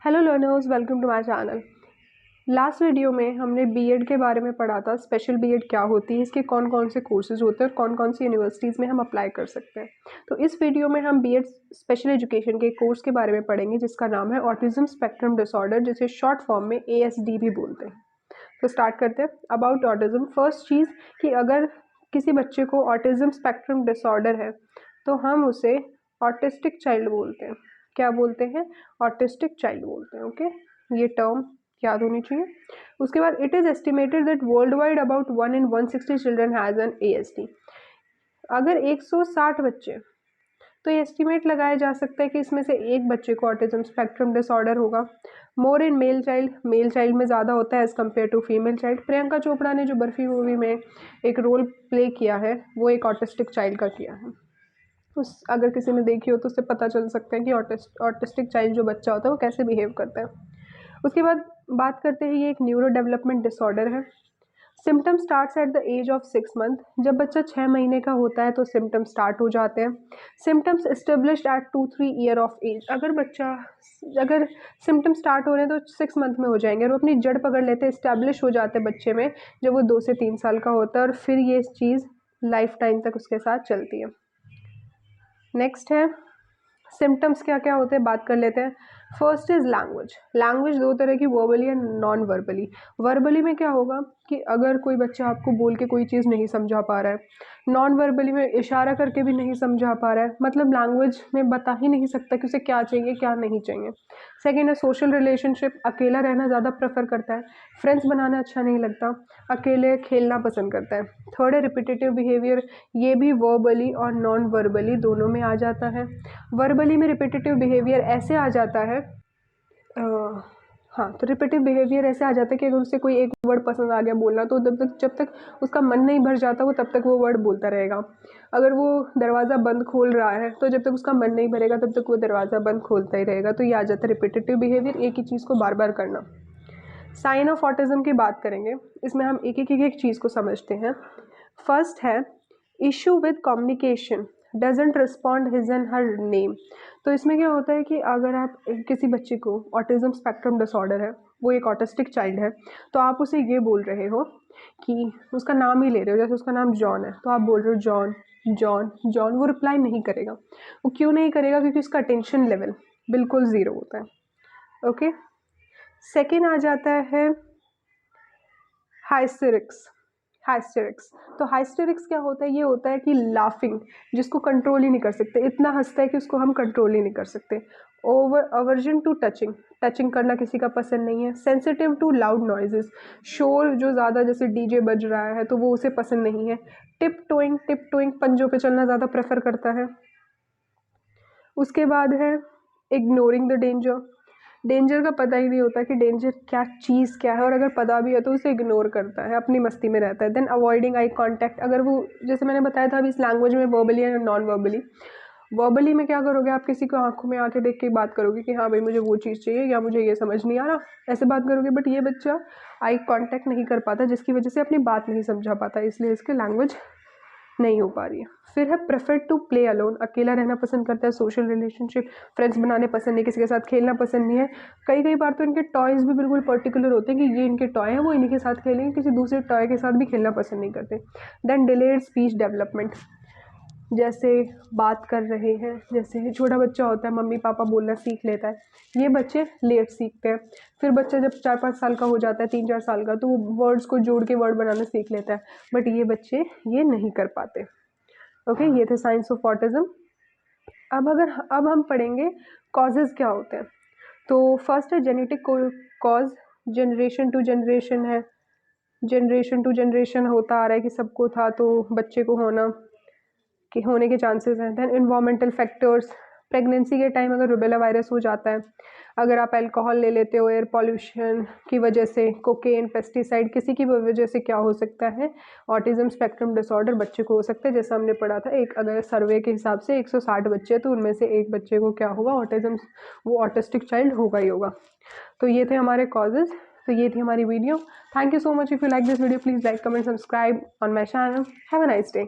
Hello learners, welcome to my channel. Last video में हमने BEd के बारे में पढ़ा था। स्पेशल बीएड क्या होती है, इसके कौन कौन से कोर्सेज होते हैं और कौन कौन सी यूनिवर्सिटीज़ में हम अप्लाई कर सकते हैं। तो इस वीडियो में हम बीएड स्पेशल एजुकेशन के कोर्स के बारे में पढ़ेंगे जिसका नाम है ऑटिज्म स्पेक्ट्रम डिसऑर्डर, जिसे शॉर्ट फॉर्म में ASD भी बोलते हैं। तो स्टार्ट करते हैं। अबाउट ऑटिज्म, फर्स्ट चीज़ कि अगर किसी बच्चे को ऑटिज्म स्पेक्ट्रम डिसऑर्डर है तो हम उसे ऑटिस्टिक चाइल्ड बोलते हैं। क्या बोलते हैं? ऑटिस्टिक चाइल्ड बोलते हैं। ओके, ये टर्म याद होनी चाहिए। उसके बाद it is estimated that world wide about 1 in 160 children has an ASD। अगर 160 बच्चे, तो ये एस्टिमेट लगाया जा सकता है कि इसमें से एक बच्चे को ऑटिज्म स्पेक्ट्रम डिसऑर्डर होगा। मोर इन मेल चाइल्ड में ज़्यादा होता है as compare to female child. Priyanka Chopra ने जो बर्फी मूवी में एक रोल प्ले किया है वो एक ऑटिस्टिक चाइल्ड का किया है। उस अगर किसी ने देखी हो तो उससे पता चल सकता है कि ऑटिस्टिक चाइल्ड जो बच्चा होता है वो कैसे बिहेव करता है। उसके बाद बात करते हैं, ये एक न्यूरो डेवलपमेंट डिसऑर्डर है। Symptom starts at the age of 6 month. जब बच्चा 6 महीने का होता है तो सिम्टम स्टार्ट हो जाते हैं। Symptoms established at 2-3 year of age. अगर सिम्टम स्टार्ट हो रहे हैं तो 6 मंथ में हो जाएंगे और वो अपनी जड़ पकड़ लेते हैं, इस्टेब्लिश हो जाते हैं बच्चे में जब वो 2 से 3 साल का होता है और फिर ये चीज़ लाइफ टाइम तक उसके साथ चलती है। नेक्स्ट है सिम्टम्स क्या क्या होते हैं, बात कर लेते हैं। फर्स्ट इज लैंग्वेज दो तरह की, verbally and non verbally. Verbally में क्या होगा कि अगर कोई बच्चा आपको बोल के कोई चीज़ नहीं समझा पा रहा है, नॉन वर्बली में इशारा करके भी नहीं समझा पा रहा है, मतलब लैंग्वेज में बता ही नहीं सकता कि उसे क्या चाहिए क्या नहीं चाहिए। सेकेंड है सोशल रिलेशनशिप, अकेला रहना ज़्यादा प्रेफर करता है, फ्रेंड्स बनाना अच्छा नहीं लगता, अकेले खेलना पसंद करता है। थर्ड है रिपीटेटिव बिहेवियर, ये भी वर्बली और नॉन वर्बली दोनों में आ जाता है। वर्बली में रिपीटेटिव बिहेवियर ऐसे आ जाता है, हाँ, तो रिपीटेटिव बिहेवियर ऐसे आ जाता है कि अगर उससे कोई एक वर्ड पसंद आ गया बोलना तो जब तक उसका मन नहीं भर जाता वो तब तक वो वर्ड बोलता रहेगा। अगर वो दरवाज़ा बंद खोल रहा है तो जब तक उसका मन नहीं भरेगा तब तक वो दरवाज़ा बंद खोलता ही रहेगा। तो ये आ जाता है रिपीटेटिव बिहेवियर, एक ही चीज़ को बार बार करना। साइन ऑफ ऑटिज्म की बात करेंगे, इसमें हम एक चीज़ को समझते हैं। फर्स्ट है issue with communication, doesn't respond his and her name. तो इसमें क्या होता है कि अगर आप किसी बच्चे को ऑटिज्म स्पेक्ट्रम डिसऑर्डर है, वो एक ऑटिस्टिक चाइल्ड है, तो आप उसे ये बोल रहे हो कि उसका नाम ही ले रहे हो, जैसे उसका नाम जॉन है तो आप बोल रहे हो जॉन जॉन जॉन, वो रिप्लाई नहीं करेगा। वो क्यों नहीं करेगा? क्योंकि उसका अटेंशन लेवल बिल्कुल ज़ीरो होता है। ओके, सेकेंड आ जाता है हाइस्टेरिक्स। तो हाइस्टेरिक्स क्या होता है? ये होता है कि लाफिंग, जिसको कंट्रोल ही नहीं कर सकते, इतना हंसता है कि उसको हम कंट्रोल ही नहीं कर सकते। अवर्जन टू टचिंग करना किसी का पसंद नहीं है। सेंसिटिव टू लाउड नॉइजेस, शोर जो ज़्यादा जैसे डीजे बज रहा है तो वो उसे पसंद नहीं है। टिप टोइंग, पंजों पे चलना ज़्यादा प्रेफर करता है। उसके बाद है इग्नोरिंग द डेंजर का पता ही नहीं होता कि डेंजर क्या चीज़ क्या है, और अगर पता भी है तो उसे इग्नोर करता है, अपनी मस्ती में रहता है। देन अवॉइडिंग आई कांटेक्ट, अगर वो जैसे मैंने बताया था अभी इस लैंग्वेज में वर्बली एंड नॉन वर्बली में क्या करोगे, आप किसी को आंखों में आके देख के बात करोगे कि हाँ भाई मुझे वो चीज़ चाहिए या मुझे ये समझ नहीं आ रहा, ऐसे बात करोगे। बट ये बच्चा आई कांटेक्ट नहीं कर पाता, जिसकी वजह से अपनी बात नहीं समझा पाता, इसलिए इसकी लैंग्वेज नहीं हो पा रही है। फिर है प्रेफर टू प्ले अलोन, अकेला रहना पसंद करता है। सोशल रिलेशनशिप, फ्रेंड्स बनाने पसंद नहीं, किसी के साथ खेलना पसंद नहीं है। कई बार तो इनके टॉयज़ भी बिल्कुल पर्टिकुलर होते हैं कि ये इनके टॉय हैं, वो इन्हीं के साथ खेलेंगे, किसी दूसरे टॉय के साथ भी खेलना पसंद नहीं करते। देन डिलेड स्पीच डेवलपमेंट, जैसे बात कर रहे हैं, जैसे छोटा बच्चा होता है मम्मी पापा बोलना सीख लेता है, ये बच्चे लेट सीखते हैं। फिर बच्चा जब 4-5 साल का हो जाता है, 3-4 साल का, तो वो वर्ड्स को जोड़ के वर्ड बनाना सीख लेता है, बट ये बच्चे ये नहीं कर पाते। ओके, ये थे साइंस ऑफ ऑटिज्म। अब हम पढ़ेंगे कॉजेज़ क्या होते हैं। तो फर्स्ट है genetic cause, generation to generation है, जनरेशन टू जनरेशन होता आ रहा है कि सबको था तो बच्चे को होने के चांसेस हैं। देन इन्वायरमेंटल फैक्टर्स, प्रेगनेंसी के टाइम अगर रूबेला वायरस हो जाता है, अगर आप अल्कोहल ले लेते हो, एयर पॉल्यूशन की वजह से, कोकेन, पेस्टिसाइड, किसी की वजह से क्या हो सकता है, ऑटिज्म स्पेक्ट्रम डिसऑर्डर बच्चे को हो सकता है। जैसा हमने पढ़ा था, एक अगर सर्वे के हिसाब से 160 बच्चे हैं तो उनमें से एक बच्चे को क्या होगा, ऑटिज्म, वो ऑटिस्टिक चाइल्ड होगा ही होगा। तो ये थे हमारे कॉजेज़, तो ये थी हमारी video. Thank you so much. If you like this video please like, comment, subscribe on my channel. Have a nice day.